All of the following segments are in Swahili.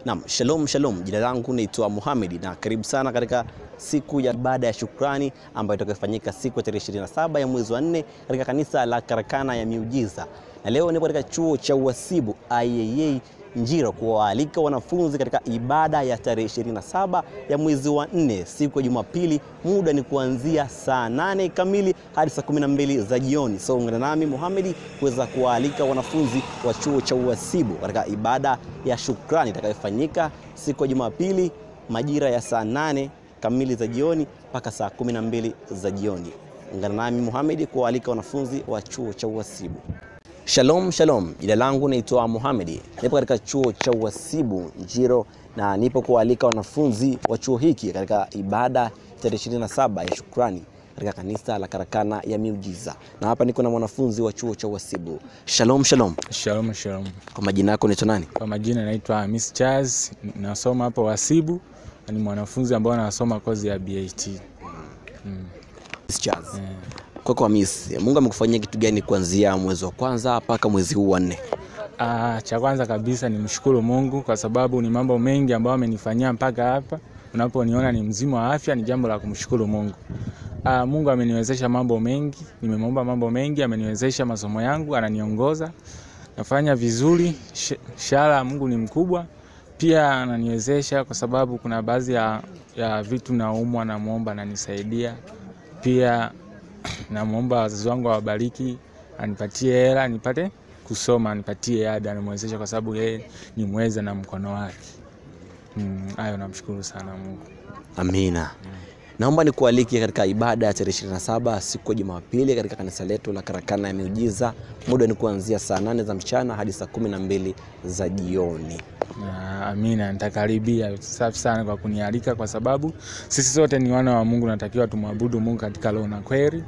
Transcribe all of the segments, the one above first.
Naam, shalom shalom. Jina langu naitwa Mohamed na karibu sana katika siku ya ibada ya shukrani ambayo itakayofanyika siku ya tarehe 27 ya mwezi wa 4 katika kanisa la Karakana ya Miujiza. Na leo nipo katika chuo cha uhasibu IAA Njiro kuwaalika wanafunzi katika ibada ya tarehe 27 ya mwezi wa 4 siku ya Jumapili. Muda ni kuanzia saa 8 kamili hadi saa 12 za jioni. So ungana nami Mohamed kuweza kuwaalika wanafunzi wa chuo cha uhasibu katika ibada ya shukrani itakayofanyika siku ya Jumapili majira ya saa 8 kamili za jioni mpaka saa 12 za jioni. Ungana nami Mohamed kuwaalika wanafunzi wa chuo cha uhasibu. Shalom shalom. Jina langu naitwa Mohamed. Nipo katika chuo cha uhasibu Njiro na nipo kualika wanafunzi wa chuo hiki katika ibada tarehe 27 ya shukrani katika kanisa la Karakana ya Miujiza. Na hapa niko na mwanafunzi wa chuo cha uhasibu. Shalom shalom. Shalom shalom. Kwa majina yako unaitwa nani? Kwa majina naitwa Miss Charles, nasoma hapo uhasibu, ni mwanafunzi ambaye anasoma kozi ya BAT. Miss Charles. Kwa Miss, Mungu amekufanyia kitu gani kuanzia mwezi wa kwanza mpaka mwezi huu wa 4? Cha kwanza kabisa ni mshukuru Mungu kwa sababu ni mambo mengi ambayo amenifanyia mpaka hapa. Unaponiona ni mzima wa afya ni jambo la kumshukuru Mungu. Mungu ameniwezesha mambo mengi, nimemwomba mambo mengi, ameniwezesha masomo yangu, ananiongoza. Nafanya vizuri, shala Mungu ni mkubwa. Pia ananiwezesha kwa sababu kuna baadhi ya vitu naumwa, namuomba ananisaidia. Pia namuomba wazazi wangu awabariki, anipatie hela nipate kusoma, anipatie ada, nimwezesha kwa sababu yeye ni mweza na mkono wake. Hayo namshukuru sana Mungu. Amina. Naomba nikualike katika ibada ya tarehe 27 siku ya Jumapili katika kanisa letu la Karakana ya Miujiza. Muda ni kuanzia saa 8 za mchana hadi saa 12 za jioni. Amina, nitakaribia. Safi sana kwa kunialika kwa sababu sisi sote ni wana wa Mungu, natakiwa tumwabudu Mungu katika roho na kweli.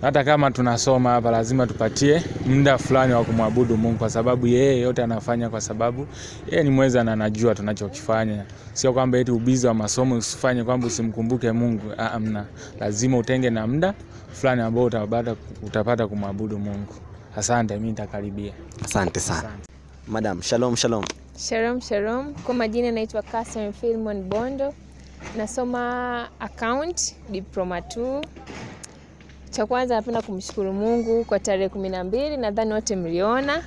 Hata kama tunasoma hapa lazima tupatie muda fulani wa kumwabudu Mungu kwa sababu yeye yote anafanya kwa sababu yeye ni mweza na anajua tunachokifanya. Sio kwamba eti ubizi wa masomo usifanye kwamba usimkumbuke Mungu. Amna. Lazima utenge na muda fulani ambao utapata kumwabudu Mungu. Asante, mimi nitakaribia. Asante sana. Madam, shalom shalom. Shalom shalom. Kwa majina naitwa Catherine Philemon Bondo. Nasoma account diploma 2. Cha kwanza napenda kumshukuru Mungu kwa tarehe 12, nadhani wote mliona.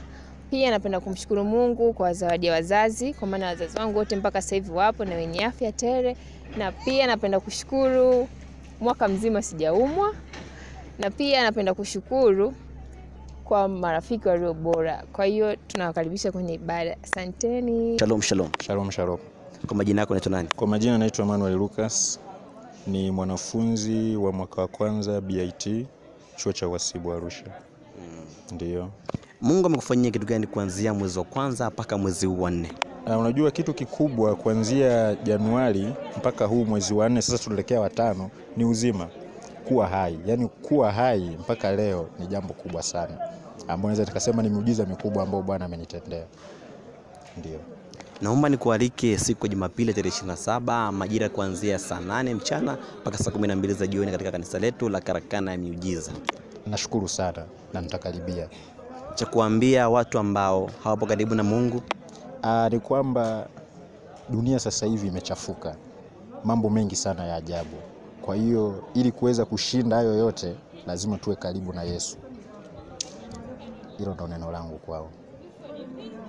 Pia napenda kumshukuru Mungu kwa zawadi ya wazazi, kwa maana wazazi wangu wote mpaka sasa hivi wapo na wenye afya tele. Na pia napenda kushukuru mwaka mzima sijaumwa. Na pia napenda kushukuru kwa marafiki walio bora. Kwa hiyo tunawakaribisha kwenye ibada. Asanteni. Shalom shalom. Shalom shalom. Kwa majina yako unaitwa nani? Kwa majina naitwa Emmanuel Lucas. Ni mwanafunzi wa mwaka wa kwanza BIT chuo cha uhasibu Arusha. Ndio. Mungu amekufanyia kitu gani kuanzia mwezi wa kwanza mpaka mwezi huu wa 4? Unajua kitu kikubwa kuanzia Januari mpaka huu mwezi wa 4, sasa tunaelekea wa 5, ni uzima, kuwa hai. Yaani kuwa hai mpaka leo ni jambo kubwa sana, ambao naweza tukasema ni miujiza mikubwa ambao Bwana amenitendea. Ndio. Naomba nikualike siku ya Jumapili tarehe 27 majira kuanzia saa 8 mchana mpaka saa 12 za jioni katika kanisa letu la Karakana ya Miujiza. Nashukuru sana na nitakaribia. Cha kuambia watu ambao hawapo karibu na Mungu ni kwamba dunia sasa hivi imechafuka. Mambo mengi sana ya ajabu. Kwa hiyo ili kuweza kushinda hayo yote lazima tuwe karibu na Yesu. Hilo ndo neno langu kwao.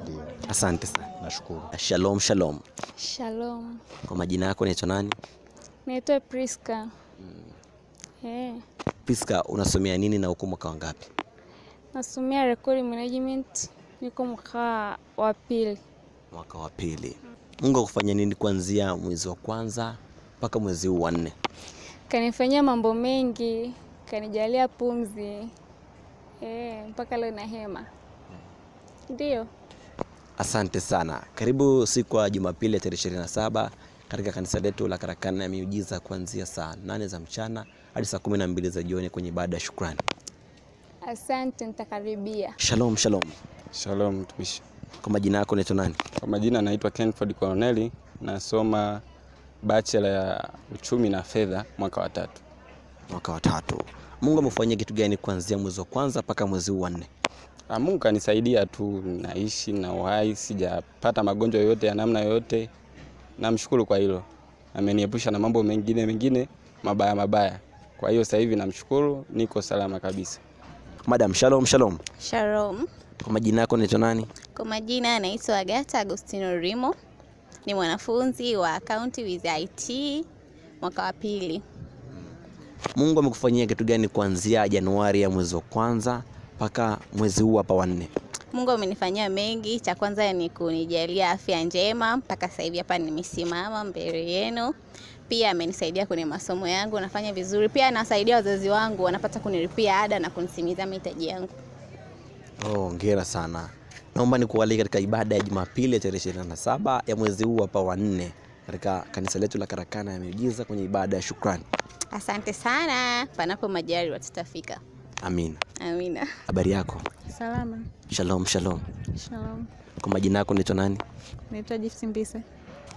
Ndio. Asante sana. Nashukuru. Shalom shalom. Shalom. Kwa majina yako unaitwa nani? Naitwa Priska. Priska, unasomea nini na uko mwaka wangapi? Nasomea record management, niko mwaka wa pili. Mwaka wa pili. Mungu akufanyia nini kuanzia mwezi wa kwanza mpaka mwezi huu wa 4? Kanifanyia mambo mengi, kanijalia pumzi. Mpaka leo na hema. Ndio. Asante sana. Karibu siku ya Jumapili tarehe 27 katika kanisa letu la Karakana ya Miujiza kuanzia saa 8 za mchana hadi saa 12 za jioni kwenye ibada ya shukrani. Asante, nitakaribia. Shalom shalom. Shalom mtumishi. Kwa majina yako unaitwa nani? Kwa majina naitwa Kenford Corneli, nasoma bachelor ya uchumi na fedha mwaka wa 3. Mwaka wa 3. Mungu amekufanyia kitu gani kuanzia mwezi wa kwanza mpaka mwezi wa 4? Mungu kanisaidia tu, naishi na uhai, sijapata magonjwa yoyote ya namna yoyote. Namshukuru kwa hilo. Ameniepusha na mambo mengine mabaya. Kwa hiyo sasa hivi namshukuru, niko salama kabisa. Madam, shalom. Shalom. Kwa majina yako unaitwa nani? Kwa majina naitwa Agatha Agostino Rimo. Ni mwanafunzi wa Accounting with IT mwaka wa 2. Mungu amekufanyia kitu gani kuanzia Januari ya mwezi wa kwanza mpaka mwezi huu hapa wa 4? Mungu amenifanyia mengi. Cha kwanza ni kunijalia afya njema mpaka sasa hivi hapa nimesimama mbele yenu. Pia amenisaidia kwenye masomo yangu, nafanya vizuri. Pia anasaidia wazazi wangu, wanapata kunilipia ada na kunisimamia mahitaji yangu. Hongera sana. Naomba nikualike katika ibada ya Jumapili ya tarehe 27 ya mwezi huu hapa wa 4 katika kanisa letu la Karakana ya Miujiza kwenye ibada ya shukrani. Asante sana. Panapo majaliwa tutafika. Amina. Amina. Habari yako? Salama. Shalom. Shalom. Kwa majina yako unaitwa nani? Naitwa Gift Mbise.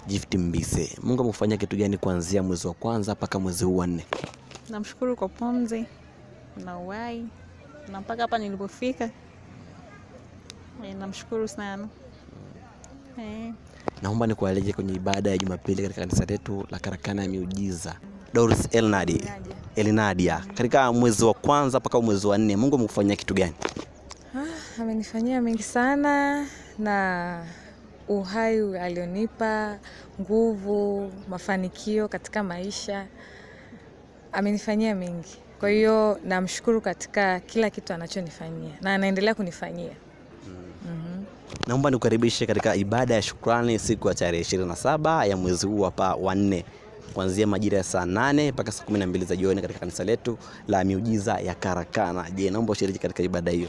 Gift Mbise. Mungu amekufanyia kitu gani kuanzia mwezi wa kwanza mpaka mwezi huu wa 4? Namshukuru kwa pumzi na uhai na mpaka hapa nilipofika. Namshukuru sana. Naomba nikualike kwenye ibada ya Jumapili katika kanisa letu la Karakana ya Miujiza. Doris Elnadia. Katika mwezi wa kwanza mpaka mwezi wa 4, Mungu amekufanyia kitu gani? Amenifanyia mengi sana, na uhai alionipa, nguvu, mafanikio katika maisha. Amenifanyia mengi. Kwa hiyo namshukuru katika kila kitu anachonifanyia na anaendelea kunifanyia. Naomba nikukaribishe katika ibada ya shukrani siku ya tarehe 27 ya mwezi huu hapa wa 4 kuanzia majira ya saa 8 mpaka saa 12 za jioni katika kanisa letu la Miujiza ya Karakana. Je, naomba ushiriki katika ibada hiyo?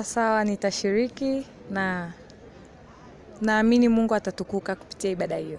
Sawa, nitashiriki na naamini Mungu atatukuka kupitia ibada hiyo.